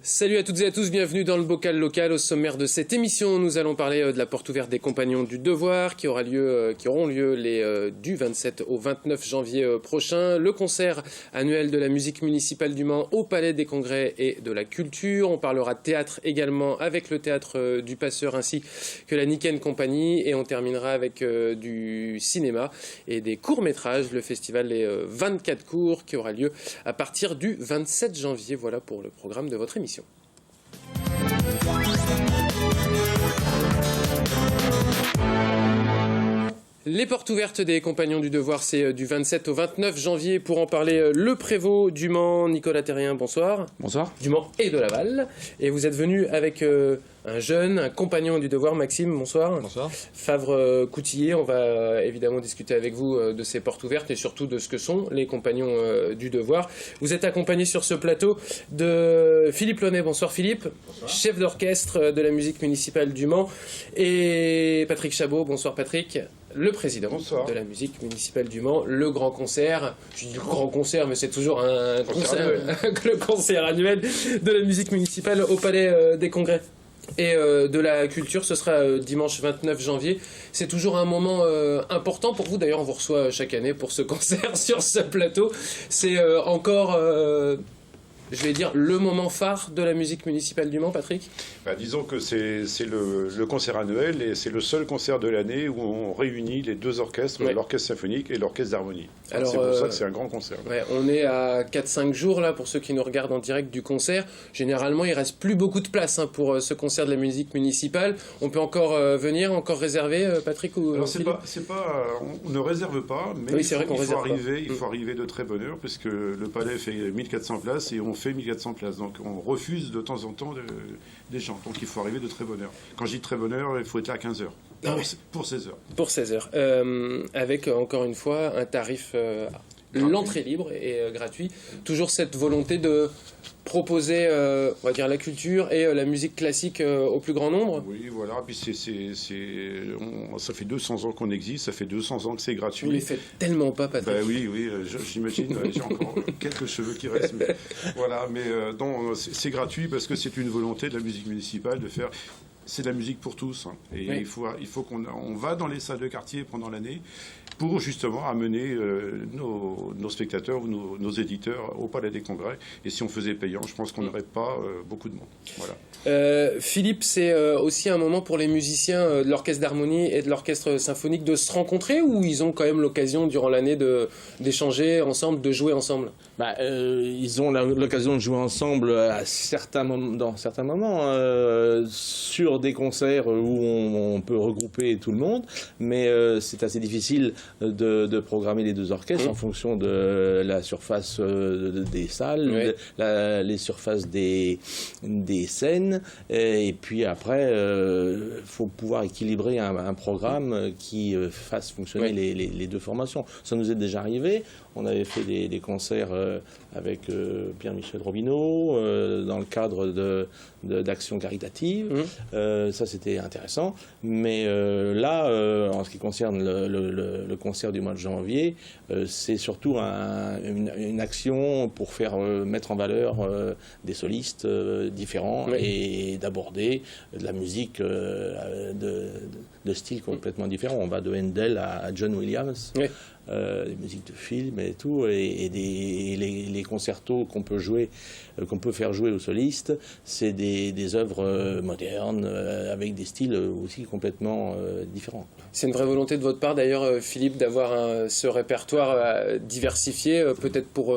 Salut à toutes et à tous, bienvenue dans le bocal local. Au sommaire de cette émission, nous allons parler de la porte ouverte des Compagnons du Devoir qui auront lieu du 27 au 29 janvier prochain. Le concert annuel de la musique municipale du Mans au Palais des Congrès et de la Culture. On parlera de théâtre également avec le Théâtre du Passeur ainsi que la Niken Compagnie. Et on terminera avec du cinéma et des courts-métrages, le festival Les 24 courts qui aura lieu à partir du 27 janvier. Voilà pour le programme de votre émission. Les portes ouvertes des Compagnons du Devoir, c'est du 27 au 29 janvier. Pour en parler, le prévôt du Mans, Nicolas Terrien, bonsoir. Bonsoir. Du Mans et de Laval. Et vous êtes venu avec un jeune, un compagnon du Devoir, Maxime, bonsoir. Bonsoir. Favre Coutillier, on va évidemment discuter avec vous de ces portes ouvertes et surtout de ce que sont les Compagnons du Devoir. Vous êtes accompagné sur ce plateau de Philippe Launay, bonsoir Philippe. Bonsoir. Chef d'orchestre de la musique municipale du Mans. Et Patrick Chabot, bonsoir Patrick. Le président Bonsoir. de la musique municipale du Mans, le grand concert. Je dis le grand concert, mais c'est toujours un concert, le concert annuel de la musique municipale au Palais des Congrès et de la Culture. Ce sera dimanche 29 janvier. C'est toujours un moment important pour vous. D'ailleurs, on vous reçoit chaque année pour ce concert sur ce plateau. C'est encore... je vais dire le moment phare de la musique municipale du Mans, Patrick. Disons que c'est le concert annuel et c'est le seul concert de l'année où on réunit les deux orchestres, ouais. L'orchestre symphonique et l'orchestre d'harmonie. C'est pour ça que c'est un grand concert. Ouais, on est à 4-5 jours là pour ceux qui nous regardent en direct du concert. Généralement, il reste plus beaucoup de place pour ce concert de la musique municipale. On peut encore venir, encore réserver, Patrick ou Alors Philippe. on ne réserve pas, mais oui, il faut arriver de très bonne heure puisque le palais fait 1400 places et on fait 1400 places. Donc on refuse de temps en temps des gens. Donc il faut arriver de très bonne heure. Quand je dis très bonne heure, il faut être là à 15 heures. Pour 16 heures. Pour 16 heures. Avec, encore une fois, un tarif... l'entrée libre et gratuit. Toujours cette volonté de proposer, on va dire, la culture et la musique classique au plus grand nombre. Oui, voilà. Puis ça fait 200 ans qu'on existe, ça fait 200 ans que c'est gratuit. Vous les faites tellement pas, Patrick. Oui, j'imagine. J'ai encore quelques cheveux qui restent. Mais, voilà, mais c'est gratuit parce que c'est une volonté de la musique municipale de faire... C'est de la musique pour tous. Et oui. il faut qu'on va dans les salles de quartier pendant l'année pour justement amener nos spectateurs ou nos éditeurs au Palais des Congrès. Et si on faisait payant, je pense qu'on n'aurait pas beaucoup de monde. Voilà. Philippe, c'est aussi un moment pour les musiciens de l'orchestre d'harmonie et de l'orchestre symphonique de se rencontrer, ou ils ont quand même l'occasion durant l'année d'échanger ensemble, de jouer ensemble? Ils ont l'occasion de jouer ensemble dans certains moments, sur des concerts où on peut regrouper tout le monde, mais c'est assez difficile de programmer les deux orchestres en fonction de la surface des salles, les surfaces des scènes, et puis après il faut pouvoir équilibrer un programme qui fasse fonctionner les deux formations. Ça nous est déjà arrivé. On avait fait des concerts avec Pierre-Michel Robineau dans le cadre d'actions caritatives. Ça, c'était intéressant. Mais là, en ce qui concerne le concert du mois de janvier, c'est surtout une action pour faire mettre en valeur des solistes différents et d'aborder de la musique de style complètement différent. On va de Handel à John Williams. Des musiques de films et tout, et les concertos qu'on peut faire jouer aux solistes, c'est des œuvres modernes avec des styles aussi complètement différents. C'est une vraie volonté de votre part d'ailleurs, Philippe, d'avoir ce répertoire diversifié, peut-être pour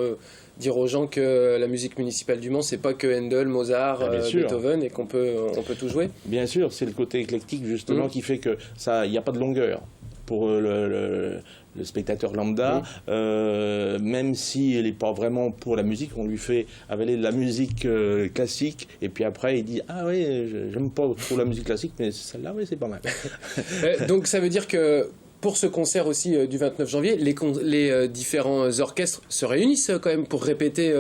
dire aux gens que la musique municipale du Mans, c'est pas que Handel, Mozart, Beethoven, et qu'on peut tout jouer. Bien sûr, c'est le côté éclectique justement qui fait que il n'y a pas de longueur pour le spectateur lambda, même s'il n'est pas vraiment pour la musique, on lui fait avaler de la musique classique, et puis après il dit « Ah oui, j'aime pas trop la musique classique, mais celle-là, oui, c'est pas mal. » Donc ça veut dire que pour ce concert aussi du 29 janvier, les différents orchestres se réunissent quand même pour répéter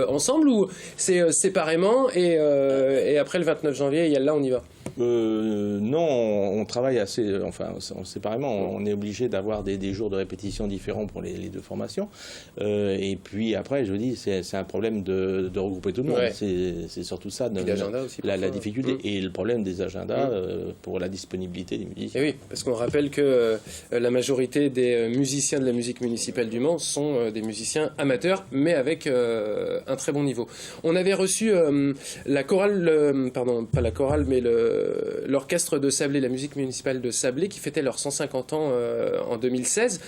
ensemble, ou c'est séparément et après le 29 janvier, là on y va? Non, on travaille assez, séparément. On est obligé d'avoir des jours de répétition différents pour les deux formations. Et puis après, je vous dis, c'est un problème de regrouper tout le monde. Ouais. C'est surtout ça, aussi, la difficulté. Et le problème des agendas pour la disponibilité des musiciens. Et oui, parce qu'on rappelle que la majorité des musiciens de la musique municipale du Mans sont des musiciens amateurs, mais avec un très bon niveau. On avait reçu la chorale, pardon, pas la chorale, mais l'orchestre de Sablé, la musique municipale de Sablé, qui fêtait leurs 150 ans en 2016,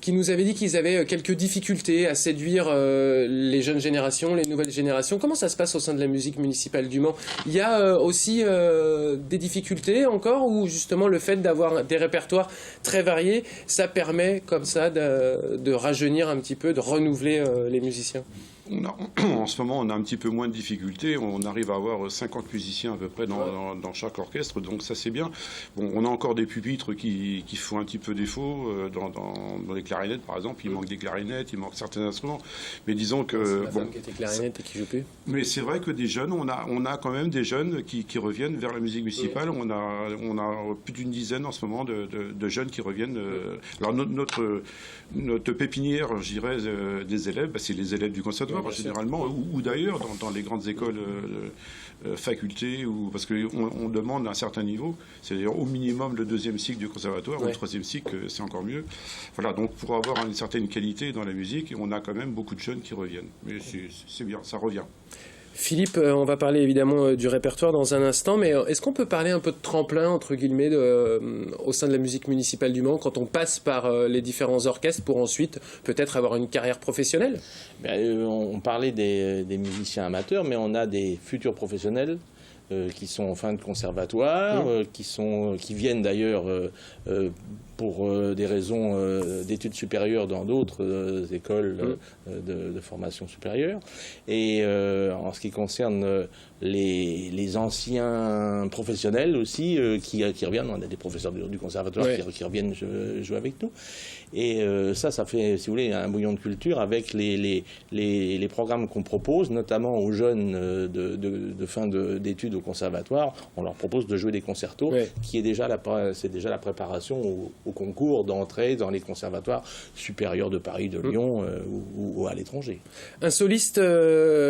qui nous avait dit qu'ils avaient quelques difficultés à séduire les jeunes générations, les nouvelles générations. Comment ça se passe au sein de la musique municipale du Mans? Il y a aussi des difficultés encore, ou justement le fait d'avoir des répertoires très variés, ça permet comme ça de rajeunir un petit peu, de renouveler les musiciens? En ce moment, on a un petit peu moins de difficultés. On arrive à avoir 50 musiciens à peu près dans chaque orchestre, donc ça c'est bien. Bon, on a encore des pupitres qui font un petit peu défaut. Dans les clarinettes, par exemple, il manque des clarinettes, il manque certains instruments. Mais disons que... C'est ma femme qui était clarinette et qui joue plus. Mais c'est vrai que des jeunes, on a quand même des jeunes qui reviennent vers la musique municipale. Oui. On a plus d'une dizaine en ce moment de jeunes qui reviennent. Alors notre pépinière, je dirais, des élèves, c'est les élèves du conservatoire. Généralement, ou d'ailleurs dans les grandes écoles, facultés, parce qu'on demande un certain niveau, c'est-à-dire au minimum le 2e cycle du conservatoire, ou le 3e cycle, c'est encore mieux. Voilà, donc pour avoir une certaine qualité dans la musique, on a quand même beaucoup de jeunes qui reviennent. Mais c'est bien, ça revient. Philippe, on va parler évidemment du répertoire dans un instant, mais est-ce qu'on peut parler un peu de tremplin, entre guillemets, au sein de la musique municipale du Mans, quand on passe par les différents orchestres pour ensuite peut-être avoir une carrière professionnelle? On parlait des musiciens amateurs, mais on a des futurs professionnels qui sont en fin de conservatoire, qui viennent d'ailleurs pour des raisons d'études supérieures dans d'autres écoles de formation supérieure. Et en ce qui concerne les anciens professionnels aussi qui reviennent, on a des professeurs du conservatoire qui reviennent jouer avec nous. Et ça fait, si vous voulez, un bouillon de culture avec les programmes qu'on propose, notamment aux jeunes de fin d'études au conservatoire. On leur propose de jouer des concertos, qui est déjà c'est déjà la préparation au concours d'entrée dans les conservatoires supérieurs de Paris, de Lyon ou à l'étranger. Un soliste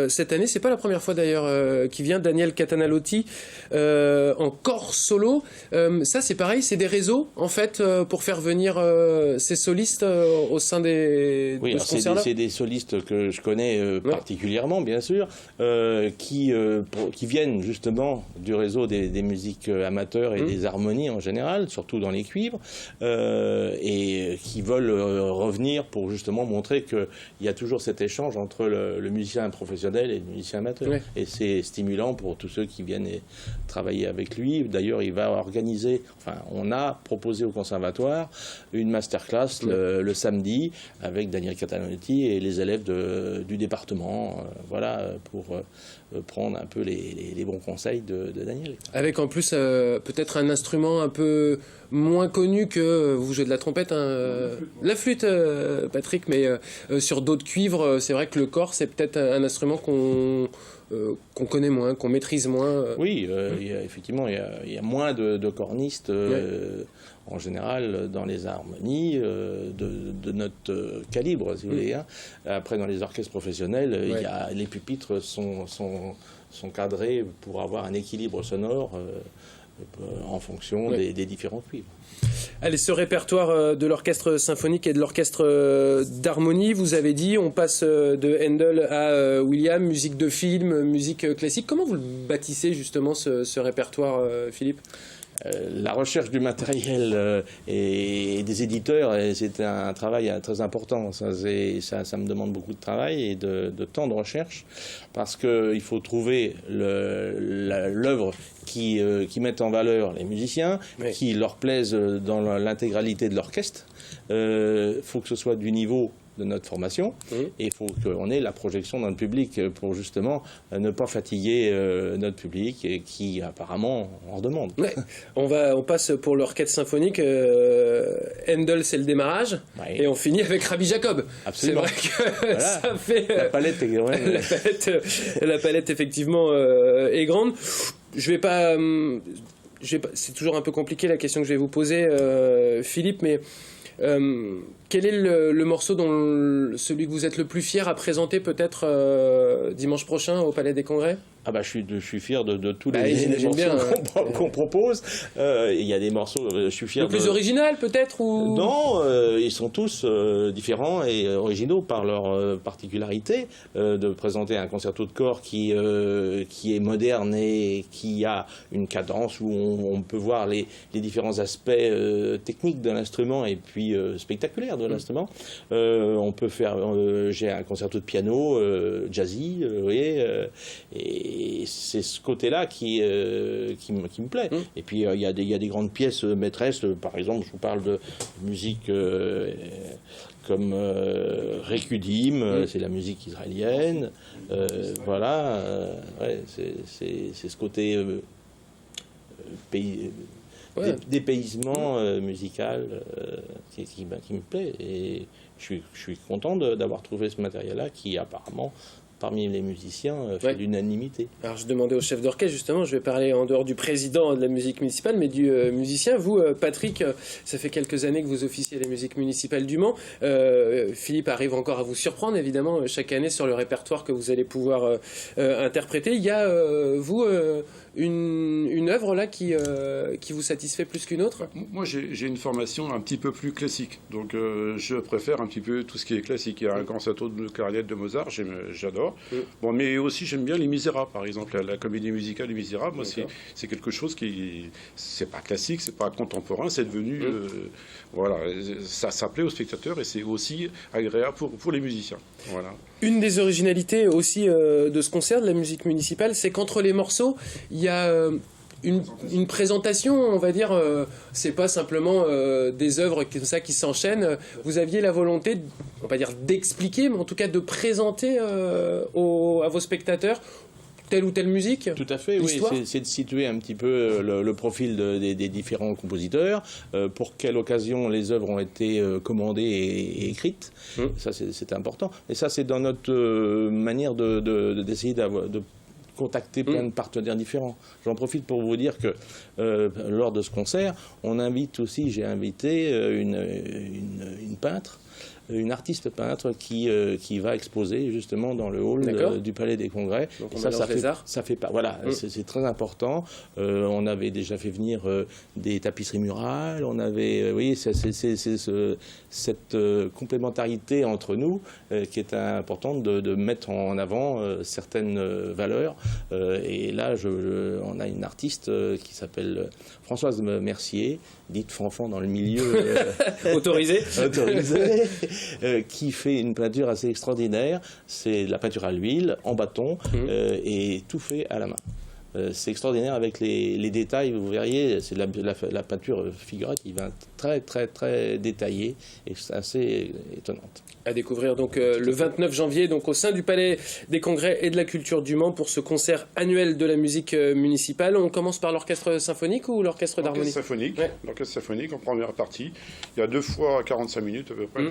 cette année, c'est pas la première fois d'ailleurs qui vient, Daniel Catanalotti, en corps solo. Ça c'est pareil, c'est des réseaux en fait pour faire venir ces solistes au sein de ce concert-là. C'est des solistes que je connais particulièrement, bien sûr, qui viennent justement du réseau des musiques amateurs et des harmonies en général, surtout dans les cuivres, et qui veulent revenir pour justement montrer qu'il y a toujours cet échange entre le musicien professionnel et le musicien amateur. Oui. Et c'est stimulant pour tous ceux qui viennent travailler avec lui. D'ailleurs, il va organiser, on a proposé au conservatoire une masterclass le samedi avec Daniel Catanalotti et les élèves du département, pour prendre un peu les bons conseils de Daniel. Avec en plus peut-être un instrument un peu moins connu que vous jouez de la trompette, la flûte, Patrick, mais sur d'autres cuivres, c'est vrai que le corps, c'est peut-être un instrument qu'on connaît moins, qu'on maîtrise moins. Oui, effectivement, il y a moins de cornistes en général dans les harmonies de notre calibre, si vous voulez. Hein. Après, dans les orchestres professionnels, les pupitres sont cadrés pour avoir un équilibre sonore en fonction des différents cuivres. Allez, ce répertoire de l'orchestre symphonique et de l'orchestre d'harmonie, vous avez dit, on passe de Handel à Williams, musique de film, musique classique. Comment vous le bâtissez justement ce répertoire, Philippe ? La recherche du matériel et des éditeurs, c'est un travail très important. Ça me demande beaucoup de travail et de temps de recherche, parce qu'il faut trouver l'œuvre qui mette en valeur les musiciens, qui leur plaise dans l'intégralité de l'orchestre. Il faut que ce soit du niveau de notre formation, et il faut qu'on ait la projection dans le public pour justement ne pas fatiguer notre public et qui apparemment en redemande. Ouais. On passe pour l'orchestre symphonique, Handel c'est le démarrage, et on finit avec Rabbi Jacob. Absolument. C'est vrai que ça fait... La palette est grande. La palette effectivement est grande. Je vais pas... c'est toujours un peu compliqué la question que je vais vous poser, Philippe, mais quel est le morceau celui que vous êtes le plus fier à présenter peut-être dimanche prochain au Palais des Congrès? Ah bah je suis fier de tous les morceaux bien, qu'on propose. Il y a des morceaux, je suis fier le plus original peut-être ou... Non, ils sont tous différents et originaux par leur particularité. De présenter un concerto de corps qui est moderne et qui a une cadence où on peut voir les différents aspects techniques de l'instrument et puis spectaculaires de l'instrument. On peut faire, j'ai un concerto de piano jazzy, vous voyez, et c'est ce côté-là qui me plaît. Et puis il y a des grandes pièces maîtresses, par exemple, je vous parle de musique comme Requiem, c'est la musique israélienne, voilà, ouais, c'est ce côté dépaysement musical qui me plaît, et je suis content d'avoir trouvé ce matériel-là qui apparemment parmi les musiciens fait l'unanimité. Alors je demandais au chef d'orchestre, justement, je vais parler en dehors du président de la musique municipale, mais du musicien. Vous, Patrick, ça fait quelques années que vous officiez à la musique municipale du Mans. Philippe arrive encore à vous surprendre, évidemment, chaque année sur le répertoire que vous allez pouvoir interpréter. Il y a, vous, une œuvre là qui vous satisfait plus qu'une autre? Moi, j'ai une formation un petit peu plus classique, donc je préfère un petit peu tout ce qui est classique. Il y a un concerto de clarinette de Mozart, j'adore. Bon, mais aussi j'aime bien Les Misérables, par exemple, la comédie musicale Les Misérables. Moi, c'est quelque chose qui, c'est pas classique, c'est pas contemporain, c'est devenu, voilà, ça plaît aux spectateurs et c'est aussi agréable pour les musiciens. Voilà. Une des originalités aussi de ce concert de la musique municipale, c'est qu'entre les morceaux, il y a une présentation, on va dire, c'est pas simplement des œuvres comme ça qui s'enchaînent. Vous aviez la volonté, on va dire, d'expliquer, mais en tout cas de présenter à vos spectateurs telle ou telle musique. Tout à fait, oui. C'est de situer un petit peu le profil des différents compositeurs, pour quelle occasion les œuvres ont été commandées et écrites. Ça, c'est important. Et ça, c'est dans notre manière d'essayer de contacter plein de partenaires différents. J'en profite pour vous dire que lors de ce concert, j'ai invité une peintre, une artiste peintre qui va exposer justement dans le hall du Palais des Congrès. Donc ça fait pas. Voilà, c'est très important. On avait déjà fait venir des tapisseries murales. On avait, oui, c'est cette complémentarité entre nous qui est importante de mettre en avant certaines valeurs. Et là, on a une artiste qui s'appelle Françoise Mercier, dite Fanfan dans le milieu. Autorisée. Qui fait une peinture assez extraordinaire. C'est de la peinture à l'huile, en bâton, et tout fait à la main. C'est extraordinaire avec les détails, vous verriez, c'est la peinture figurative, très très très détaillée et assez étonnante. À découvrir donc le 29 janvier donc au sein du Palais des Congrès et de la Culture du Mans pour ce concert annuel de la musique municipale. On commence par l'orchestre symphonique ou l'orchestre d'harmonie? L'orchestre symphonique en première partie. Il y a 2 fois 45 minutes à peu près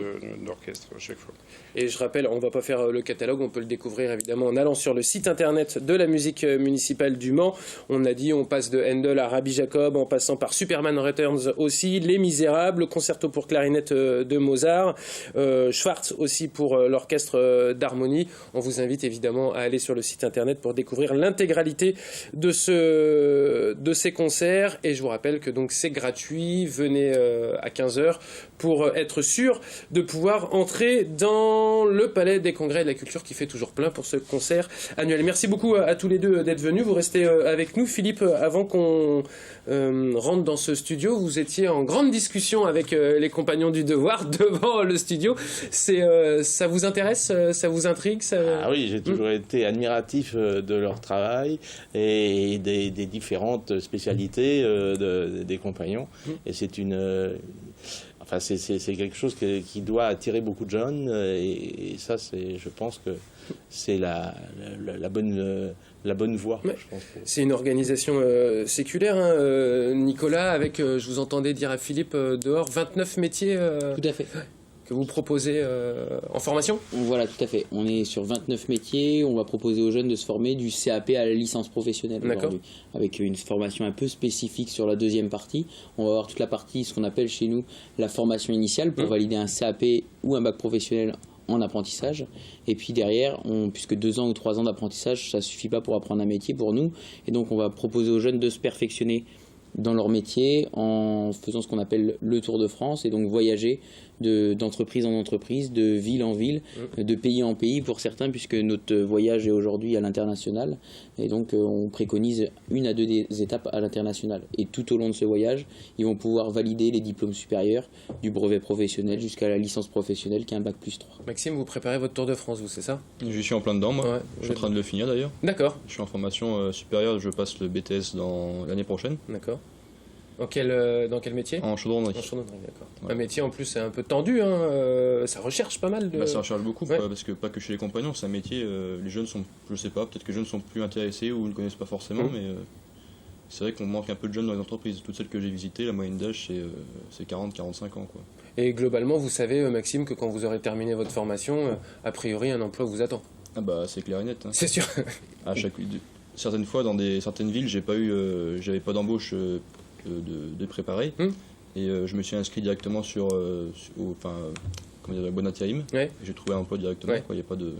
d'orchestre à chaque fois. Et je rappelle, on ne va pas faire le catalogue, on peut le découvrir évidemment en allant sur le site internet de la musique municipale du Mans. On a dit, on passe de Handel à Rabbi Jacob, en passant par Superman Returns aussi, Les Misérables, concerto pour clarinette de Mozart, Schwartz aussi pour l'orchestre d'harmonie. On vous invite évidemment à aller sur le site internet pour découvrir l'intégralité de ces concerts. Et je vous rappelle que donc c'est gratuit, venez à 15h pour être sûr de pouvoir entrer dans le Palais des Congrès et de la Culture qui fait toujours plein pour ce concert annuel. Merci beaucoup à tous les deux d'être venus. Vous restez avec nous. Philippe, avant qu'on rentre dans ce studio, vous étiez en grande discussion avec les compagnons du devoir devant le studio. Ça vous intéresse? Ça vous intrigue? Ah oui, j'ai toujours été admiratif de leur travail et des différentes spécialités des compagnons. Et c'est enfin, c'est quelque chose qui doit attirer beaucoup de jeunes, et ça, je pense que c'est la bonne voie. Ouais. C'est une organisation séculaire, hein, Nicolas, avec, je vous entendais dire à Philippe dehors, 29 métiers. Tout à fait. que vous proposez en formation? Voilà, tout à fait. On est sur 29 métiers. On va proposer aux jeunes de se former du CAP à la licence professionnelle aujourd'hui, avec une formation un peu spécifique sur la deuxième partie. On va avoir toute la partie, ce qu'on appelle chez nous la formation initiale, pour valider un CAP ou un bac professionnel en apprentissage. Et puis derrière, puisque 2 ans ou 3 ans d'apprentissage, ça ne suffit pas pour apprendre un métier pour nous. Et donc on va proposer aux jeunes de se perfectionner dans leur métier en faisant ce qu'on appelle le Tour de France, et donc voyager d'entreprise en entreprise, de ville en ville, de pays en pays pour certains, puisque notre voyage est aujourd'hui à l'international, et donc on préconise 1 à 2 étapes à l'international. Et tout au long de ce voyage, ils vont pouvoir valider les diplômes supérieurs du brevet professionnel jusqu'à la licence professionnelle qui est un bac +3. Maxime, vous préparez votre Tour de France, vous, c'est ça? Je suis en plein dedans, moi. Je suis en train de le finir d'ailleurs. D'accord. Je suis en formation supérieure, je passe le BTS dans l'année prochaine. D'accord. Dans quel métier? En chaudronnerie. En chaudronnerie, d'accord. Ouais. Un métier en plus c'est un peu tendu, hein, ça recherche pas mal de... ça recherche beaucoup, parce que pas que chez les compagnons, c'est un métier, les jeunes sont, je sais pas, peut-être que les jeunes sont plus intéressés ou ne connaissent pas forcément, mais c'est vrai qu'on manque un peu de jeunes dans les entreprises. Toutes celles que j'ai visitées, la moyenne d'âge c'est 40-45 ans, quoi. Et globalement, vous savez, Maxime, que quand vous aurez terminé votre formation, a priori un emploi vous attend? Ah bah c'est clair et net. Hein. C'est sûr. Certaines fois, dans certaines villes, j'avais pas d'embauche de préparer, et je me suis inscrit directement sur la bonne intérim, et j'ai trouvé un emploi directement, il n'y a pas de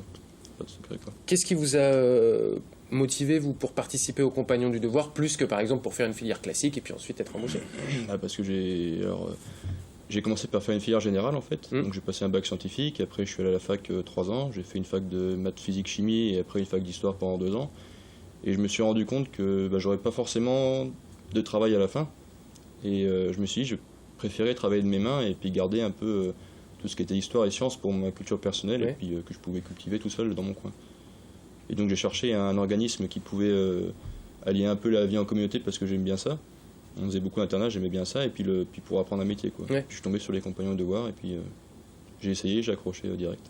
secret, quoi. Qu'est-ce qui vous a motivé, vous, pour participer aux Compagnons du Devoir, plus que par exemple pour faire une filière classique et puis ensuite être embauché? Parce que j'ai commencé par faire une filière générale en fait, donc j'ai passé un bac scientifique, après je suis allé à la fac 3 ans, j'ai fait une fac de maths, physique, chimie, et après une fac d'histoire pendant 2 ans, et je me suis rendu compte que j'aurais pas forcément de travail à la fin, et je me suis dit je préférais travailler de mes mains et puis garder un peu tout ce qui était histoire et sciences pour ma culture personnelle, et puis que je pouvais cultiver tout seul dans mon coin. Et donc j'ai cherché un organisme qui pouvait allier un peu la vie en communauté, parce que j'aime bien ça. On faisait beaucoup d'internat, j'aimais bien ça, et puis pour apprendre un métier, quoi. Je suis tombé sur les Compagnons de Devoir, et puis j'ai essayé, j'ai accroché direct.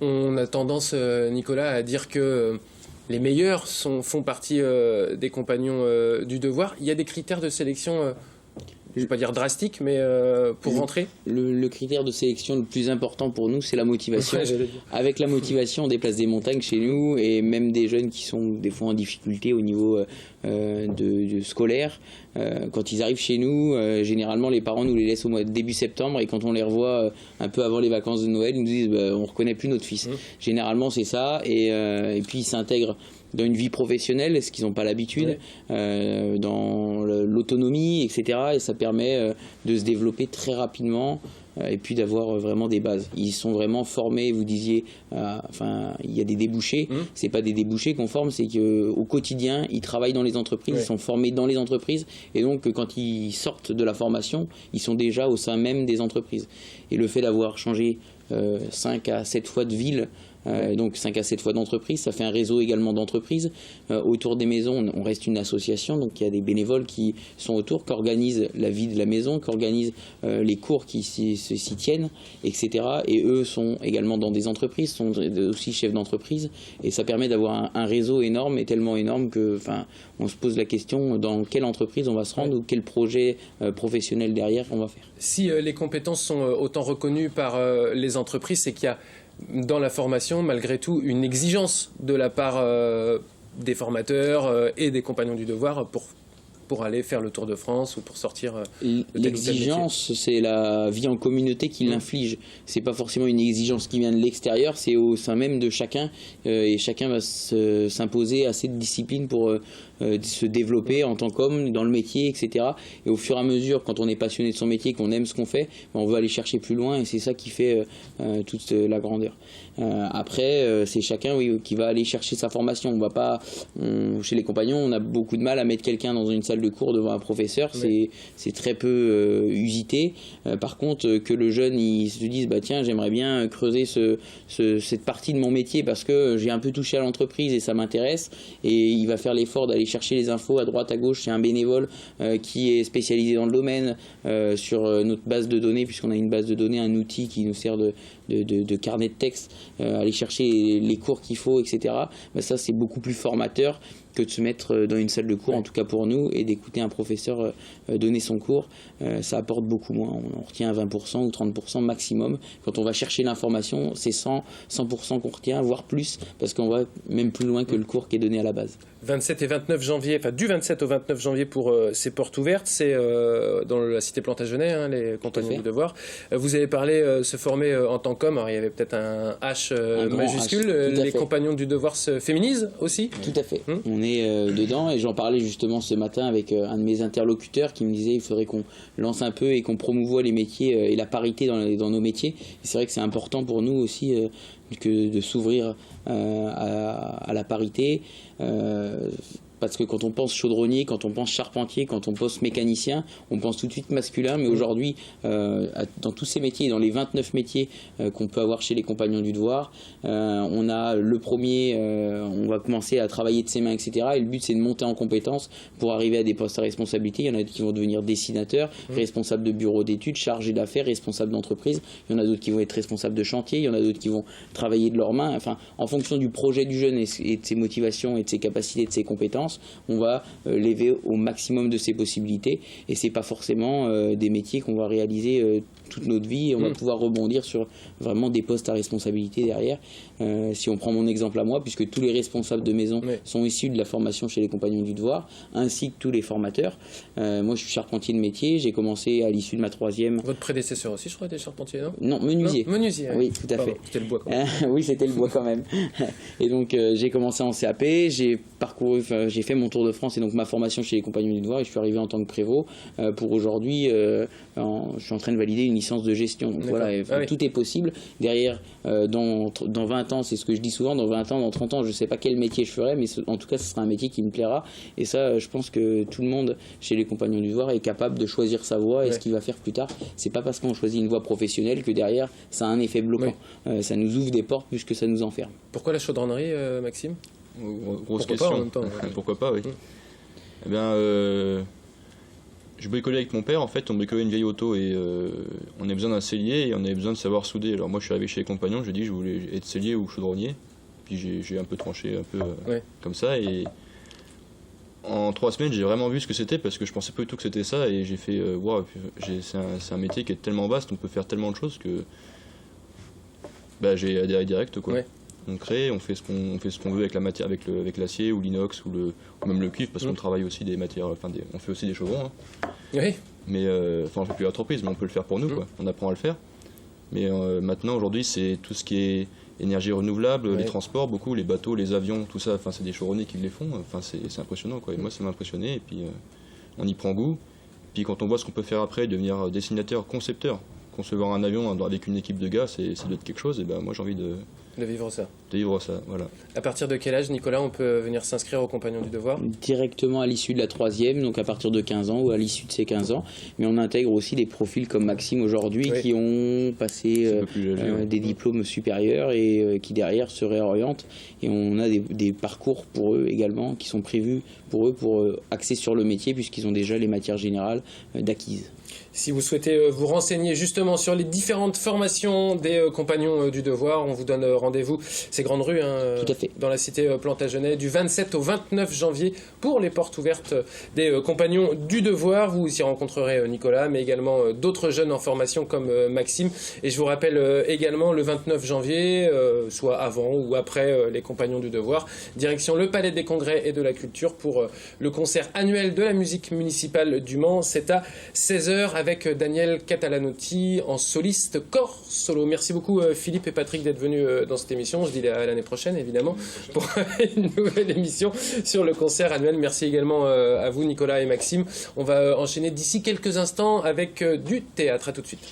On a tendance, Nicolas, à dire que les meilleurs font partie des Compagnons du Devoir. Il y a des critères de sélection, je ne vais pas dire drastiques, mais pour rentrer? Le critère de sélection le plus important pour nous, c'est la motivation. Avec la motivation, on déplace des montagnes chez nous, et même des jeunes qui sont des fois en difficulté au niveau de scolaire. Quand ils arrivent chez nous, généralement les parents nous les laissent au mois de début septembre, et quand on les revoit un peu avant les vacances de Noël, ils nous disent on ne reconnaît plus notre fils. Généralement c'est ça, et puis ils s'intègrent dans une vie professionnelle, ce qu'ils n'ont pas l'habitude, dans l'autonomie, etc. Et ça permet de se développer très rapidement, et puis d'avoir vraiment des bases. Ils sont vraiment formés, vous disiez, il y a des débouchés. C'est pas des débouchés qu'on forme, c'est qu'au quotidien, ils travaillent dans les entreprises, ils sont formés dans les entreprises, et donc quand ils sortent de la formation, ils sont déjà au sein même des entreprises. Et le fait d'avoir changé 5 à 7 fois de ville, donc 5 à 7 fois d'entreprise, ça fait un réseau également d'entreprises. Autour des maisons, on reste une association, donc il y a des bénévoles qui sont autour, qui organisent la vie de la maison, qui organisent les cours qui s'y tiennent, etc. Et eux sont également dans des entreprises, sont aussi chefs d'entreprise, et ça permet d'avoir un réseau énorme, et tellement énorme que on se pose la question dans quelle entreprise on va se rendre, ou quel projet professionnel derrière on va faire. Si les compétences sont autant reconnues par les entreprises, c'est qu'il y a dans la formation, malgré tout, une exigence de la part des formateurs et des Compagnons du Devoir pour aller faire le Tour de France ou pour sortir. L'exigence, c'est la vie en communauté qui l'inflige. C'est pas forcément une exigence qui vient de l'extérieur, c'est au sein même de chacun, et chacun va s'imposer assez de discipline pour se développer en tant qu'homme dans le métier, etc. Et au fur et à mesure, quand on est passionné de son métier, qu'on aime ce qu'on fait, on veut aller chercher plus loin, et c'est ça qui fait toute la grandeur. Après, c'est chacun qui va aller chercher sa formation. On va pas, chez les Compagnons, on a beaucoup de mal à mettre quelqu'un dans une salle de cours devant un professeur. C'est très peu usité. Par contre, que le jeune il se dise tiens, j'aimerais bien creuser cette partie de mon métier parce que j'ai un peu touché à l'entreprise et ça m'intéresse, et il va faire l'effort d'aller chercher les infos à droite à gauche. C'est un bénévole qui est spécialisé dans le domaine, sur notre base de données, puisqu'on a une base de données, un outil qui nous sert de carnet de texte, aller chercher les cours qu'il faut, etc. Ça, c'est beaucoup plus formateur, que de se mettre dans une salle de cours, en tout cas pour nous, et d'écouter un professeur donner son cours. Ça apporte beaucoup moins. On retient 20% ou 30% maximum. Quand on va chercher l'information, c'est 100% qu'on retient, voire plus, parce qu'on va même plus loin que le cours qui est donné à la base. 27 et 29 janvier, enfin du 27 au 29 janvier pour ces portes ouvertes, c'est dans la cité Plantagenet, hein, les compagnons du devoir. Vous avez parlé se former en tant qu'homme, alors il y avait peut-être un H majuscule, les compagnons du devoir se féminisent aussi? Tout à fait, on est dedans, et j'en parlais justement ce matin avec un de mes interlocuteurs qui me disait il faudrait qu'on lance un peu et qu'on promouvoie les métiers et la parité dans nos métiers. Et c'est vrai que c'est important pour nous aussi que de s'ouvrir à la parité, parce que quand on pense chaudronnier, quand on pense charpentier, quand on pense mécanicien, on pense tout de suite masculin, mais aujourd'hui, dans tous ces métiers, dans les 29 métiers qu'on peut avoir chez les compagnons du devoir, on a le premier, on va commencer à travailler de ses mains, etc. Et le but, c'est de monter en compétences pour arriver à des postes à responsabilité. Il y en a qui vont devenir dessinateurs, responsables de bureau d'études, chargés d'affaires, responsables d'entreprise. Il y en a d'autres qui vont être responsables de chantier, il y en a d'autres qui vont travailler de leurs mains. Enfin, en fonction du projet du jeune et de ses motivations et de ses capacités, de ses compétences, on va l'élever au maximum de ses possibilités, et c'est pas forcément des métiers qu'on va réaliser toute notre vie, et on va pouvoir rebondir sur vraiment des postes à responsabilité derrière. Si on prend mon exemple à moi, puisque tous les responsables de maison sont issus de la formation chez les compagnons du devoir, ainsi que tous les formateurs. Moi, je suis charpentier de métier, j'ai commencé à l'issue de ma 3e. Votre prédécesseur aussi, je crois, était charpentier, non? Non, menuisier. Non, menuisier, oui, tout à fait. C'était le bois quand même. Oui, c'était le bois quand même. Et donc, j'ai commencé en CAP, j'ai fait mon tour de France et donc ma formation chez les compagnons du devoir, et je suis arrivé en tant que prévôt. Pour aujourd'hui, je suis en train de valider une licence de gestion. Donc voilà, tout est possible. Derrière, dans 20 ans, c'est ce que je dis souvent, dans 20 ans, dans 30 ans, je ne sais pas quel métier je ferai, mais en tout cas, ce sera un métier qui me plaira. Et ça, je pense que tout le monde chez les compagnons du devoir est capable de choisir sa voie et ce qu'il va faire plus tard. C'est pas parce qu'on choisit une voie professionnelle que derrière, ça a un effet bloquant. Ça nous ouvre des portes plus que ça nous enferme. Pourquoi la chaudronnerie, Maxime? Grosse question. Pas en même temps, Pourquoi pas, oui. Eh bien, je bricolais avec mon père, en fait, on bricolait une vieille auto et on avait besoin d'un sellier et on avait besoin de savoir souder. Alors moi, je suis arrivé chez les compagnons, j'ai dit que je voulais être sellier ou chaudronnier. Puis j'ai un peu tranché, comme ça. Et en 3 semaines, j'ai vraiment vu ce que c'était, parce que je pensais pas du tout que c'était ça. Et j'ai fait, wow, c'est un métier qui est tellement vaste, on peut faire tellement de choses que j'ai adhéré direct, quoi. Ouais. On crée, on fait ce qu'on veut avec la matière, avec l'acier ou l'inox ou même le cuivre, parce qu'on travaille aussi des matières, on fait aussi des chevrons. Hein. Oui. Mais on fait plus l'entreprise, mais on peut le faire pour nous, quoi. On apprend à le faire. Mais maintenant, aujourd'hui, c'est tout ce qui est énergie renouvelable, les transports, beaucoup, les bateaux, les avions, tout ça. Enfin, c'est des chaudronniers qui les font. Enfin, c'est impressionnant, quoi. Et moi, ça m'a impressionné. Et puis, on y prend goût. Puis, quand on voit ce qu'on peut faire après, devenir dessinateur, concepteur, concevoir un avion avec une équipe de gars, ça doit être quelque chose. Et moi, j'ai envie de vivre ça. De vivre ça, voilà. À partir de quel âge, Nicolas, on peut venir s'inscrire aux compagnons du devoir? Directement à l'issue de la 3e, donc à partir de 15 ans ou à l'issue de ces 15 ans. Mais on intègre aussi des profils comme Maxime aujourd'hui qui ont passé des diplômes supérieurs et qui derrière se réorientent. Et on a des parcours pour eux également qui sont prévus pour eux pour axer sur le métier, puisqu'ils ont déjà les matières générales d'acquises. Si vous souhaitez vous renseigner justement sur les différentes formations des compagnons du devoir, on vous donne rendez-vous, c'est Grande Rue, Tout à fait. Dans la cité Plantagenet, du 27 au 29 janvier pour les portes ouvertes des compagnons du devoir. Vous y rencontrerez Nicolas, mais également d'autres jeunes en formation comme Maxime. Et je vous rappelle également le 29 janvier, soit avant ou après les compagnons du devoir, direction le Palais des Congrès et de la Culture pour le concert annuel de la musique municipale du Mans. C'est à 16h avec Daniel Catalanotti en soliste corps solo. Merci beaucoup Philippe et Patrick d'être venus dans cette émission. Je dis à l'année prochaine évidemment pour une nouvelle émission sur le concert annuel. Merci également à vous Nicolas et Maxime. On va enchaîner d'ici quelques instants avec du théâtre. À tout de suite.